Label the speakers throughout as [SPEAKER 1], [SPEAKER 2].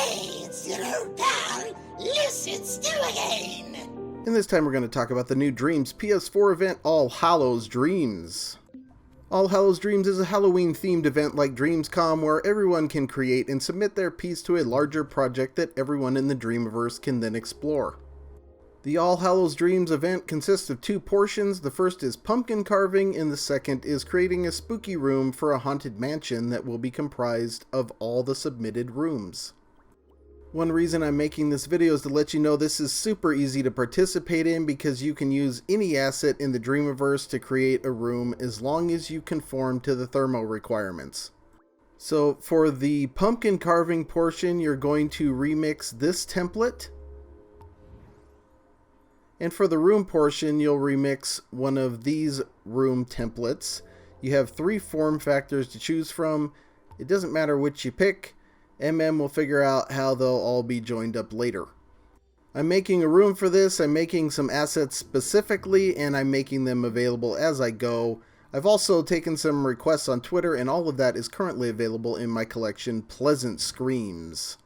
[SPEAKER 1] Hey, it's your old pal, Lucid Stew again!
[SPEAKER 2] And this time we're going to talk about the new Dreams Ps4 event, All Hallows Dreams. All Hallows Dreams is a Halloween-themed event like Dreams.com where everyone can create and submit their piece to a larger project that everyone in the Dreamiverse can then explore. The All Hallows Dreams event consists of two portions. The first is pumpkin carving, and the second is creating a spooky room for a haunted mansion that will be comprised of all the submitted rooms. One reason I'm making this video is to let you know this is super easy to participate in because you can use any asset in the Dreamiverse to create a room as long as you conform to the thermo requirements. So for the pumpkin carving portion, you're going to remix this template. And for the room portion, you'll remix one of these room templates. You have 3 form factors to choose from. It doesn't matter which you pick. will figure out how they'll all be joined up later. I'm making a room for this. I'm making some assets specifically, and I'm making them available as I go. I've also taken some requests on Twitter, and all of that is currently available in my collection, Pleasant Screams.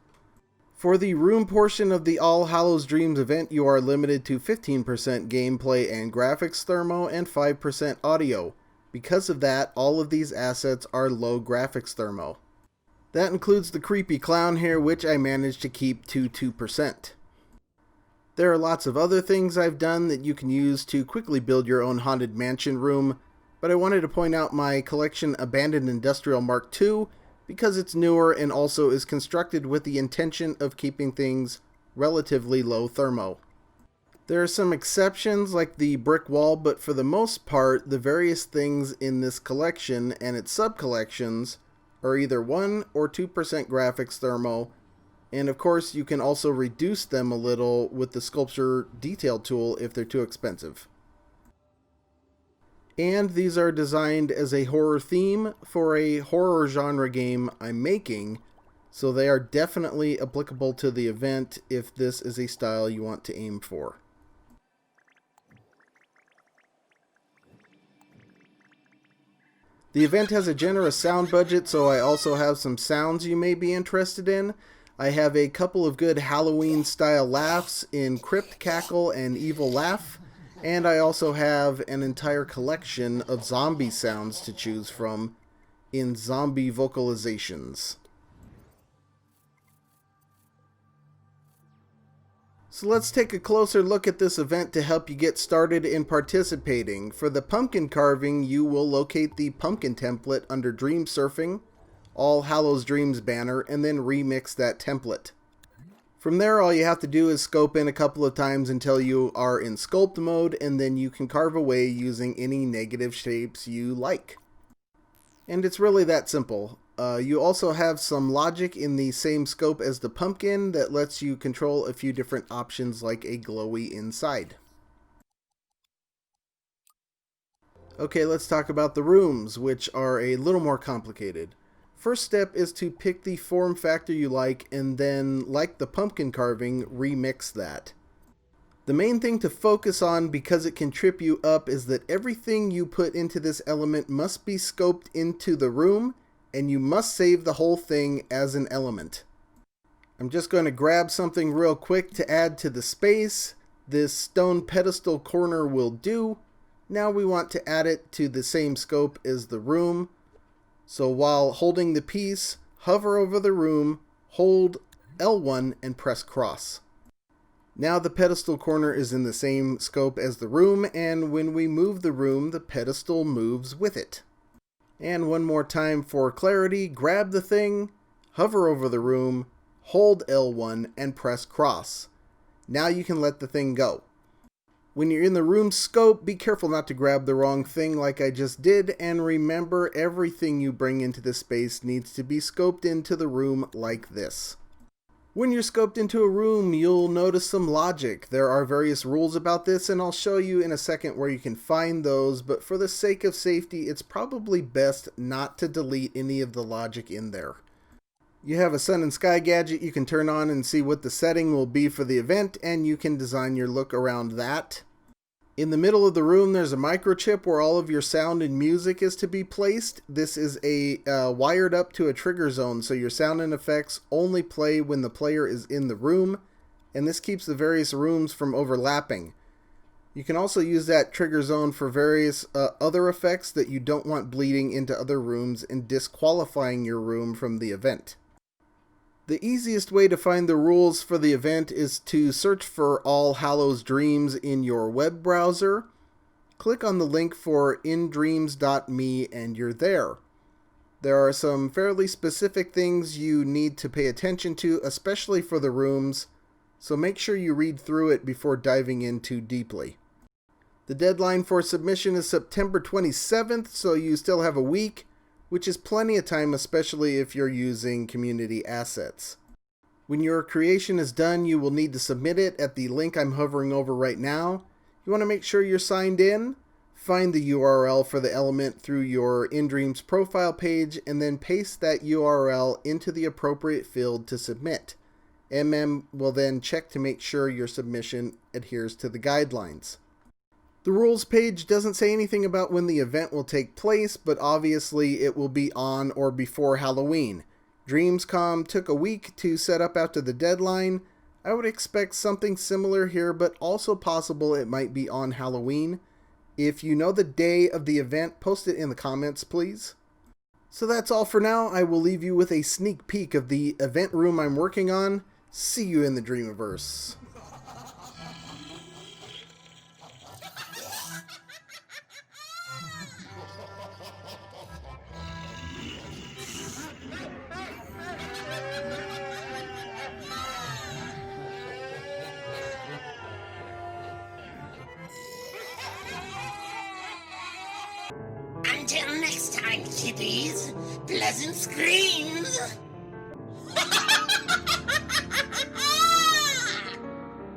[SPEAKER 2] For the room portion of the All Hallows Dreams event, you are limited to 15% gameplay and graphics thermo and 5% audio. Because of that, all of these assets are low graphics thermo. That includes the creepy clown here, which I managed to keep to 2%. There are lots of other things I've done that you can use to quickly build your own haunted mansion room, but I wanted to point out my collection Abandoned Industrial Mark II because it's newer and also is constructed with the intention of keeping things relatively low thermo. There are some exceptions like the brick wall, but for the most part, the various things in this collection and its sub-collections are either 1 or 2% graphics thermo, and of course you can also reduce them a little with the sculpture detail tool if they're too expensive. And these are designed as a horror theme for a horror genre game I'm making, so they are definitely applicable to the event if this is a style you want to aim for. The event has a generous sound budget, so I also have some sounds you may be interested in. I have a couple of good Halloween-style laughs in Crypt Cackle and Evil Laugh, and I also have an entire collection of zombie sounds to choose from in zombie vocalizations. So let's take a closer look at this event to help you get started in participating. For the pumpkin carving, you will locate the pumpkin template under Dream Surfing, All Hallows Dreams banner, and then remix that template. From there, all you have to do is scope in a couple of times until you are in sculpt mode, and then you can carve away using any negative shapes you like. And it's really that simple. You also have some logic in the same scope as the pumpkin that lets you control a few different options like a glowy inside. Okay, let's talk about the rooms, which are a little more complicated. First step is to pick the form factor you like and then, like the pumpkin carving, remix that. The main thing to focus on, because it can trip you up, is that everything you put into this element must be scoped into the room, and you must save the whole thing as an element. I'm just going to grab something real quick to add to the space. This stone pedestal corner will do. Now we want to add it to the same scope as the room. So while holding the piece, hover over the room, hold L1 and press cross. Now the pedestal corner is in the same scope as the room, and when we move the room, the pedestal moves with it. And one more time for clarity, grab the thing, hover over the room, hold L1 and press cross. Now you can let the thing go. When you're in the room scope, be careful not to grab the wrong thing like I just did, and remember everything you bring into the space needs to be scoped into the room like this. When you're scoped into a room, you'll notice some logic. There are various rules about this, and I'll show you in a second where you can find those, but for the sake of safety, it's probably best not to delete any of the logic in there. You have a sun and sky gadget you can turn on and see what the setting will be for the event, and you can design your look around that. In the middle of the room, there's a microchip where all of your sound and music is to be placed. This is wired up to a trigger zone, so your sound and effects only play when the player is in the room, and this keeps the various rooms from overlapping. You can also use that trigger zone for various other effects that you don't want bleeding into other rooms and disqualifying your room from the event. The easiest way to find the rules for the event is to search for all Hallows Dreams in your web browser. Click on the link for indreams.me and you're there. There are some fairly specific things you need to pay attention to, especially for the rooms, so make sure you read through it before diving in too deeply. The deadline for submission is September 27th, so you still have a week, which is plenty of time, especially if you're using community assets. When your creation is done, you will need to submit it at the link I'm hovering over right now. You want to make sure you're signed in, find the URL for the element through your InDreams profile page, and then paste that URL into the appropriate field to submit. will then check to make sure your submission adheres to the guidelines. The rules page doesn't say anything about when the event will take place, but obviously it will be on or before Halloween. Dreamscom took a week to set up after the deadline. I would expect something similar here, but also possible it might be on Halloween. If you know the day of the event, post it in the comments, please. So that's all for now. I will leave you with a sneak peek of the event room I'm working on. See you in the Dreamiverse.
[SPEAKER 1] Until next time, kiddies, pleasant screams!